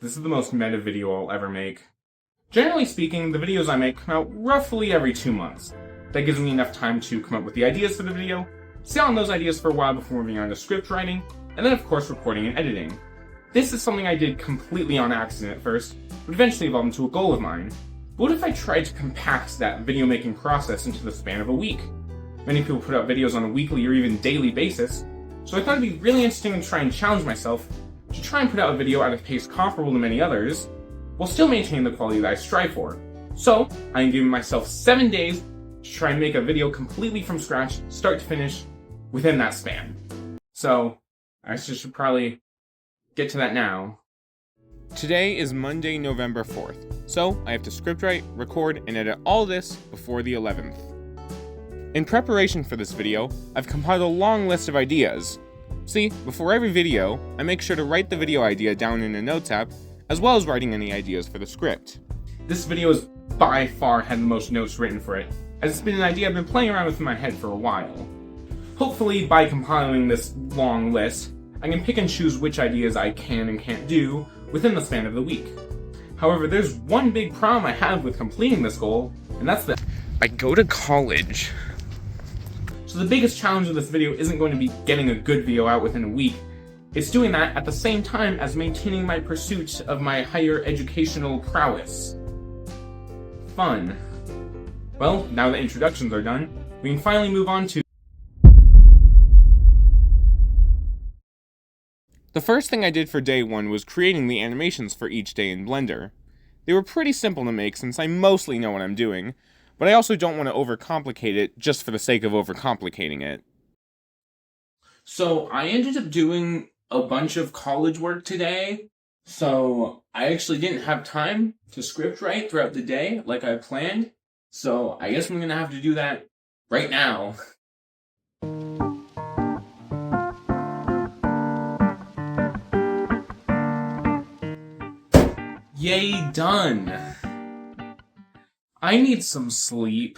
This is the most meta video I'll ever make. Generally speaking, the videos I make come out roughly every 2 months. That gives me enough time to come up with the ideas for the video, sit on those ideas for a while before moving on to script writing, and then of course recording and editing. This is something I did completely on accident at first, but eventually evolved into a goal of mine. But what if I tried to compact that video making process into the span of a week? Many people put out videos on a weekly or even daily basis, so I thought it'd be really interesting to try and challenge myself to try and put out a video at a pace comparable to many others, while still maintaining the quality that I strive for. So, I am giving myself 7 days to try and make a video completely from scratch, start to finish, within that span. So, I should probably get to that now. Today is Monday, November 4th, so I have to scriptwrite, record, and edit all this before the 11th. In preparation for this video, I've compiled a long list of ideas. See, before every video, I make sure to write the video idea down in a notes app, as well as writing any ideas for the script. This video has by far had the most notes written for it, as it's been an idea I've been playing around with in my head for a while. Hopefully, by compiling this long list, I can pick and choose which ideas I can and can't do within the span of the week. However, there's one big problem I have with completing this goal, and that's that I go to college. So the biggest challenge of this video isn't going to be getting a good video out within a week. It's doing that at the same time as maintaining my pursuit of my higher educational prowess. Fun. Well, now that introductions are done, we can finally move on to... The first thing I did for day 1 was creating the animations for each day in Blender. They were pretty simple to make since I mostly know what I'm doing, but I also don't want to overcomplicate it just for the sake of overcomplicating it. So I ended up doing a bunch of college work today, so I actually didn't have time to script write throughout the day like I planned, so I guess I'm gonna have to do that right now. Yay, done! I need some sleep.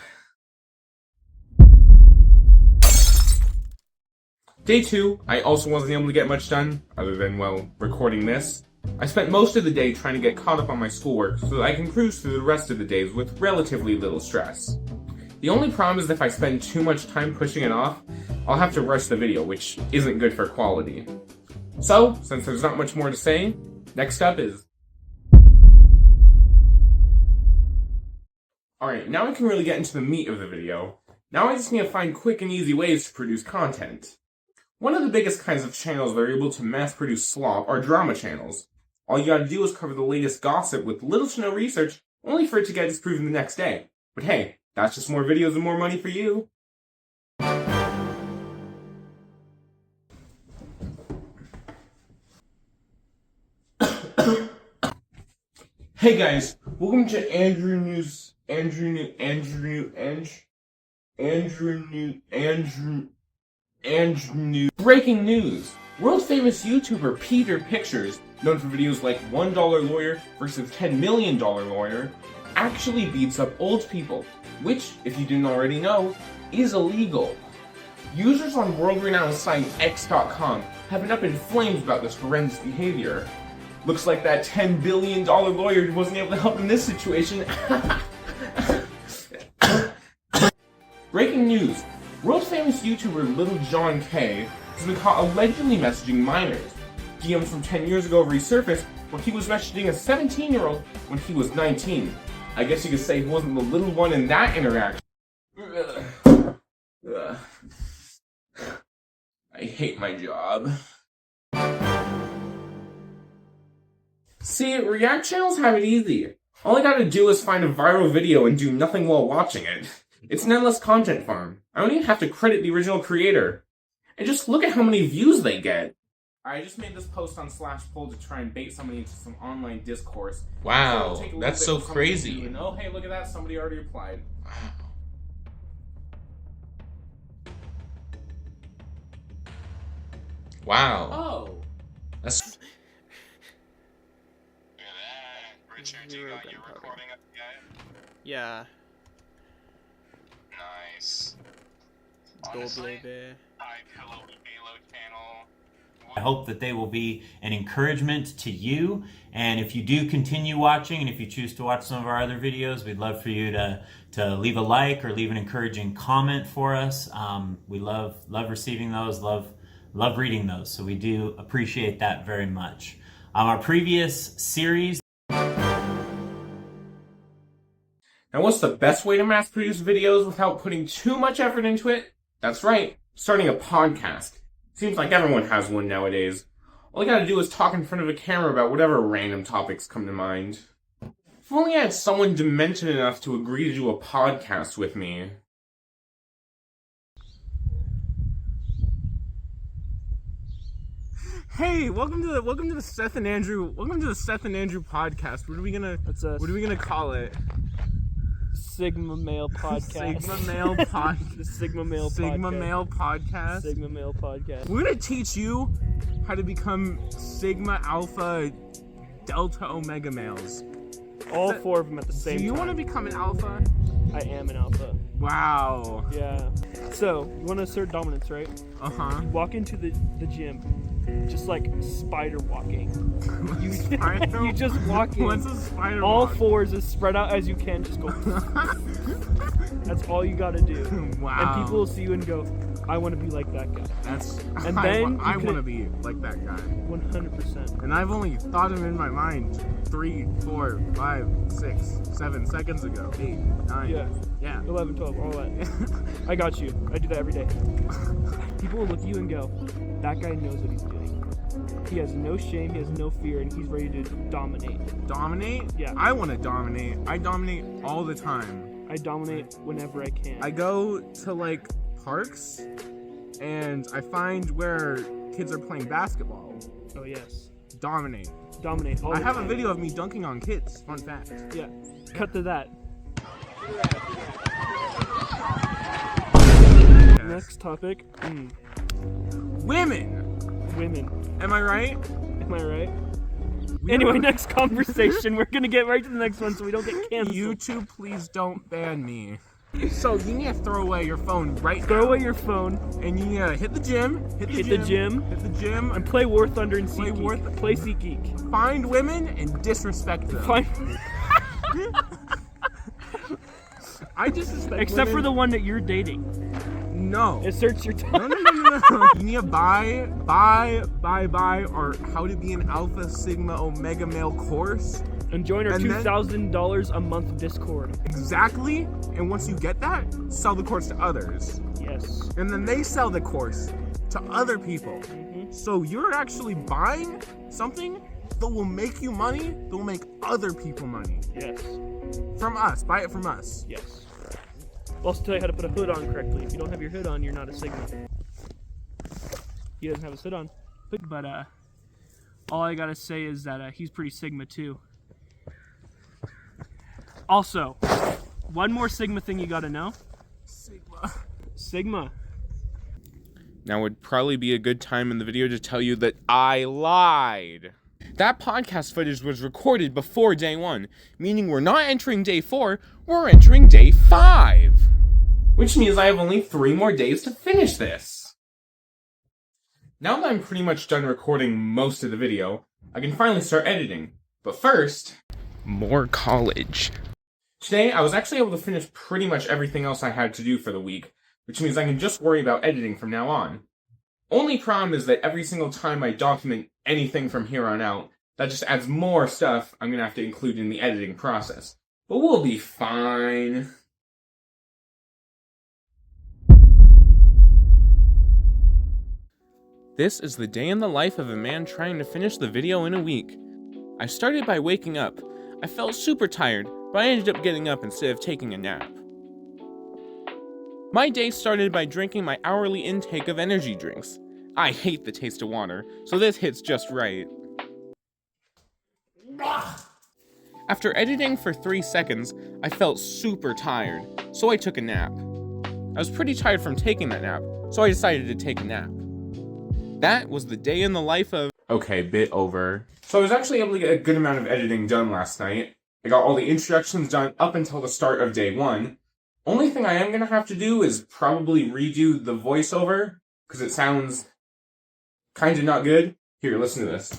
Day 2, I also wasn't able to get much done, other than, well, recording this. I spent most of the day trying to get caught up on my schoolwork so that I can cruise through the rest of the days with relatively little stress. The only problem is if I spend too much time pushing it off, I'll have to rush the video, which isn't good for quality. So, since there's not much more to say, next up is... Alright, now I can really get into the meat of the video. Now I just need to find quick and easy ways to produce content. One of the biggest kinds of channels that are able to mass-produce slop are drama channels. All you gotta do is cover the latest gossip with little to no research, only for it to get disproven the next day. But hey, that's just more videos and more money for you. Hey guys, welcome to Andrew News. Breaking news! World famous YouTuber Peter Pictures, known for videos like $1 Lawyer versus $10 Million Lawyer, actually beats up old people, which, if you didn't already know, is illegal. Users on world-renowned site X.com have been up in flames about this horrendous behavior. Looks like that $10 billion lawyer wasn't able to help in this situation. Breaking news. World-famous YouTuber Little John K has been caught allegedly messaging minors. DMs from 10 years ago resurfaced where he was messaging a 17-year-old when he was 19. I guess you could say he wasn't the little one in that interaction. I hate my job. See, React channels have it easy. All I gotta do is find a viral video and do nothing while watching it. It's an endless content farm. I don't even have to credit the original creator. And just look at how many views they get. I just made this post on /poll to try and bait somebody into some online discourse. Wow, So that's so crazy. And, oh, hey, look at that, somebody already replied. Wow. Oh. That's... Richard, you got your recording up yet? Yeah. Nice. Go Honestly, baby. Hello Halo channel I hope that they will be an encouragement to you. And if you do continue watching, and if you choose to watch some of our other videos, we'd love for you to leave a like or leave an encouraging comment for us. We love receiving those, love reading those. So we do appreciate that very much. Our previous series. Now, what's the best way to mass produce videos without putting too much effort into it? That's right, starting a podcast. Seems like everyone has one nowadays. All I gotta do is talk in front of a camera about whatever random topics come to mind. If only I had someone demented enough to agree to do a podcast with me. Hey, welcome to the Seth and Andrew podcast. What are we gonna call it? Sigma Male Podcast. Sigma Male Podcast. The Sigma Male Sigma Podcast. Male Podcast. Sigma Male Podcast. We're gonna teach you how to become Sigma, Alpha, Delta, Omega males. All four of them at the same time. Do you want to become an Alpha? I am an alpha. Wow. Yeah. So, you want to assert dominance, right? Uh-huh. Walk into the gym, just like spider walking. You just walk in. What's a spider all walk? fours as spread out as you can. Just go. That's all you gotta do. Wow. And people will see you and go, I want to be like that guy. And then I want to be like that guy. 100%. And I've only thought him in my mind 3, 4, 5, 6, 7 seconds ago. 8, 9. Yeah. 11, 12, all that. I got you. I do that every day. People will look at you and go, that guy knows what he's doing. He has no shame, he has no fear, and he's ready to dominate. Dominate? Yeah. I want to dominate. I dominate all the time. I dominate whenever I can. I go to like parks and I find where kids are playing basketball. Oh yes. Dominate. Dominate all the I have time. a video of me dunking on kids. Fun fact. Yeah. Cut to that. Yes. Next topic. Women. Women. Am I right? Am I right? Anyway, next conversation. We're gonna get right to the next one so we don't get canceled. YouTube, please don't ban me. So you need to throw away your phone right Throw now. away your phone. And you need to hit the gym. Hit the gym. And play War Thunder and Play SeatGeek. Play SeatGeek. Find women and disrespect them. I disrespect Except women. for the one that you're dating. No. Asserts your time. No. You need to buy, or how to be an Alpha, Sigma, Omega male course. And join our And then- $2,000 a month Discord. Exactly. And once you get that, sell the course to others. Yes. And then they sell the course to other people. Mm-hmm. So you're actually buying something that will make you money, that will make other people money. Yes. From us. Buy it from us. Yes. I'll also tell you how to put a hood on correctly. If you don't have your hood on, you're not a Sigma. He doesn't have his hood on. But, all I gotta say is that he's pretty Sigma, too. Also, one more Sigma thing you gotta know. Sigma. Now would probably be a good time in the video to tell you that I lied. That podcast footage was recorded before day 1, meaning we're not entering day 4, we're entering day 5. Which means I have only 3 more days to finish this. Now that I'm pretty much done recording most of the video, I can finally start editing. But first, more college. Today, I was actually able to finish pretty much everything else I had to do for the week, which means I can just worry about editing from now on. Only problem is that every single time I document anything from here on out, that just adds more stuff I'm gonna have to include in the editing process. But we'll be fine. This is the day in the life of a man trying to finish the video in a week. I started by waking up. I felt super tired, but I ended up getting up instead of taking a nap. My day started by drinking my hourly intake of energy drinks. I hate the taste of water, so this hits just right. After editing for 3 seconds, I felt super tired, so I took a nap. I was pretty tired from taking that nap, so I decided to take a nap. That was the day in the life of... Okay, bit over. So I was actually able to get a good amount of editing done last night. I got all the introductions done up until the start of day 1. Only thing I am going to have to do is probably redo the voiceover, because it sounds Kinda not good? Here, listen to this.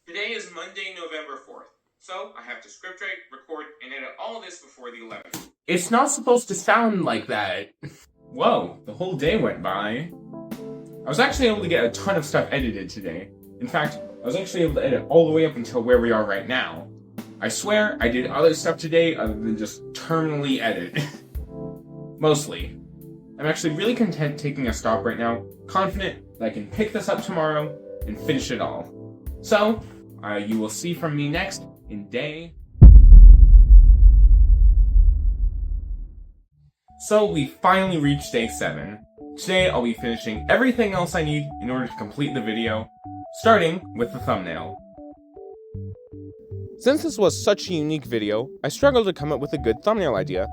Today is Monday, November 4th. So, I have to scriptwrite, record, and edit all of this before the 11th. It's not supposed to sound like that. Whoa, the whole day went by. I was actually able to get a ton of stuff edited today. In fact, I was actually able to edit all the way up until where we are right now. I swear, I did other stuff today other than just terminally edit. Mostly. I'm actually really content taking a stop right now, confident that I can pick this up tomorrow and finish it all. So, you will see from me next in day. So we finally reached day 7. Today I'll be finishing everything else I need in order to complete the video, starting with the thumbnail. Since this was such a unique video, I struggled to come up with a good thumbnail idea,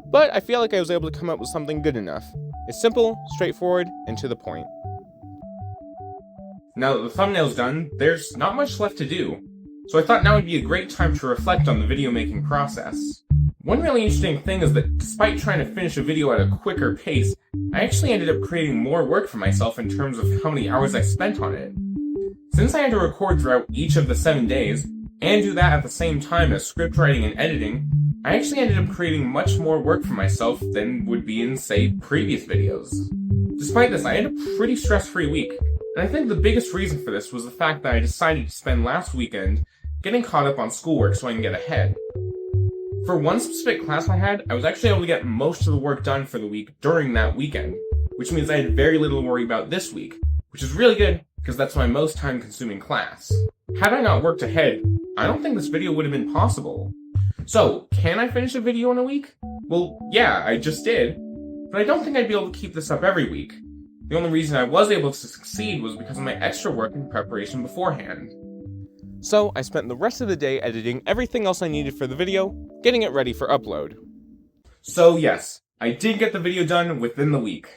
but I feel like I was able to come up with something good enough. It's simple, straightforward, and to the point. Now that the thumbnail's done, there's not much left to do, so I thought now would be a great time to reflect on the video making process. One really interesting thing is that despite trying to finish a video at a quicker pace, I actually ended up creating more work for myself in terms of how many hours I spent on it. Since I had to record throughout each of the 7 days, and do that at the same time as script writing and editing, I actually ended up creating much more work for myself than would be in, say, previous videos. Despite this, I had a pretty stress-free week, and I think the biggest reason for this was the fact that I decided to spend last weekend getting caught up on schoolwork so I can get ahead. For one specific class I had, I was actually able to get most of the work done for the week during that weekend, which means I had very little to worry about this week, which is really good because that's my most time-consuming class. Had I not worked ahead, I don't think this video would have been possible. So, can I finish a video in a week? Well, yeah, I just did, but I don't think I'd be able to keep this up every week. The only reason I was able to succeed was because of my extra work and preparation beforehand. So, I spent the rest of the day editing everything else I needed for the video, getting it ready for upload. So yes, I did get the video done within the week.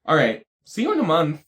Alright, see you in a month.